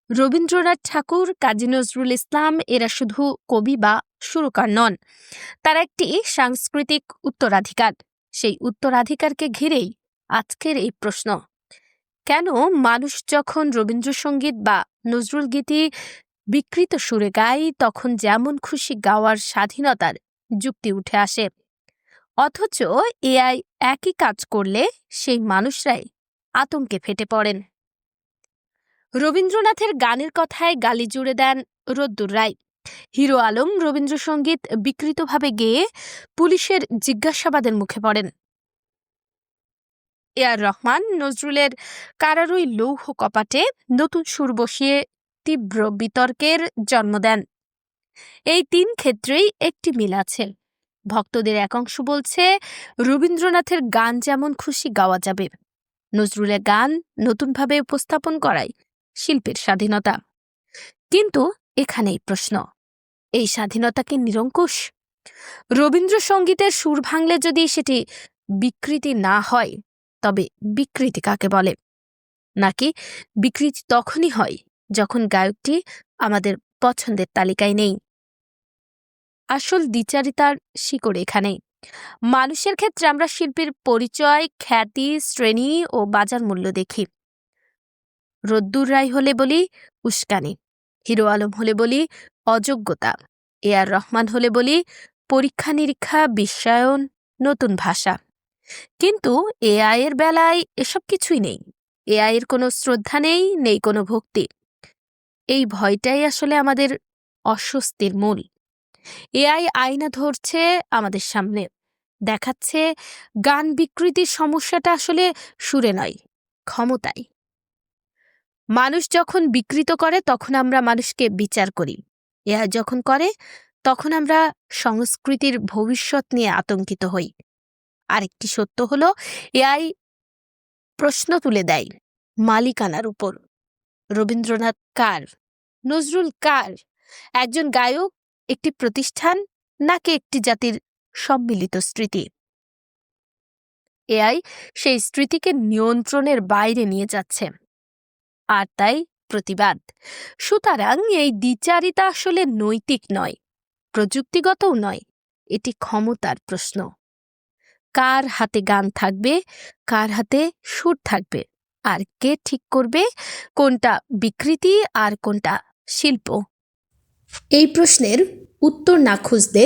রবীন্দ্রনাথ ঠাকুর, কাজী নজরুল ইসলাম এরা শুধু কবি বা সুরকার নন, তারা একটি সাংস্কৃতিক উত্তরাধিকার। সেই উত্তরাধিকারকে ঘিরেই আজকের এই প্রশ্ন, কেন মানুষ যখন রবীন্দ্রসঙ্গীত বা নজরুল গীতি বিকৃত সুরে গায় তখন যেমন খুশি গাওয়ার স্বাধীনতার যুক্তি উঠে আসে, অথচ এআই একই কাজ করলে সেই মানুষরাই আতঙ্কে ফেটে পড়েন। রবীন্দ্রনাথের গানের কথায় গালি জুড়ে দেন রদ্দুর রায়। হিরো আলম রবীন্দ্রসঙ্গীত বিকৃতভাবে গেয়ে পুলিশের জিজ্ঞাসাবাদের মুখে পড়েন। এআর রহমান নজরুলের কারারুই লৌহ কপাটে নতুন সুর বসিয়ে তীব্র বিতর্কের জন্ম দেন। এই তিন ক্ষেত্রেই একটি মিল আছে। ভক্তদের একাংশ বলছে রবীন্দ্রনাথের গান যেমন খুশি গাওয়া যাবে, নজরুলের গান নতুনভাবে উপস্থাপন করাই শিল্পের স্বাধীনতা। কিন্তু এখানেই প্রশ্ন, এই স্বাধীনতা কি নিরঙ্কুশ? রবীন্দ্রসঙ্গীতের সুর ভাঙলে যদি সেটি বিকৃতি না হয়, তবে বিকৃতি কাকে বলে? নাকি বিকৃতি তখনই হয় যখন গায়কটি আমাদের পছন্দের তালিকায় নেই? আসল দ্বিচারিতার শিকড় এখানেই। মানুষের ক্ষেত্রে আমরা শিল্পীর পরিচয়, খ্যাতি, শ্রেণী ও বাজার মূল্য দেখি। রদ্দুর রায় হলে বলি উস্কানি, হিরো আলম হলে বলি অযোগ্যতা, এআর রহমান হলে বলি পরীক্ষা নিরীক্ষা, বিশ্বায়ন, নতুন ভাষা। কিন্তু এআই এর বেলায় এসব কিছুই নেই। এআই এর কোনো শ্রদ্ধা নেই, নেই কোনো ভক্তি। এই ভয়টাই আসলে আমাদের অস্বস্তির মূল। এআই আয়না ধরছে আমাদের সামনে, দেখাচ্ছে গান বিকৃতির সমস্যাটা আসলে সুরে নয়, ক্ষমতায়। মানুষ যখন বিকৃত করে তখন আমরা মানুষকে বিচার করি, এআই যখন করে তখন আমরা সংস্কৃতির ভবিষ্যৎ নিয়ে আতঙ্কিত হই। আরেকটি সত্য হলো, এআই প্রশ্ন তুলে দেয় মালিকানার উপর। রবীন্দ্রনাথ কার? নজরুল কার? একজন গায়ক, একটি প্রতিষ্ঠান, নাকি একটি জাতির সম্মিলিত স্মৃতি? এআই সেই স্মৃতিকে নিয়ন্ত্রণের বাইরে নিয়ে যাচ্ছে, আর তাই প্রতিবাদ। সুতরাং এই দ্বিচারিতা আসলে নৈতিক নয়, প্রযুক্তিগতও নয়, এটি ক্ষমতার প্রশ্ন। কার হাতে গান থাকবে, কার হাতে সুর থাকবে, আর কে ঠিক করবে কোনটা বিকৃতি আর কোনটা শিল্প? এই প্রশ্নের উত্তর না খুঁজলে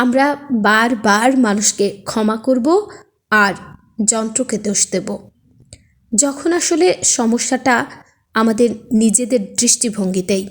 আমরা বারবার মানুষকে ক্ষমা করব আর যন্ত্রকে দোষ দেব, যখন আসলে সমস্যাটা আমাদের নিজেদের দৃষ্টিভঙ্গিতেই।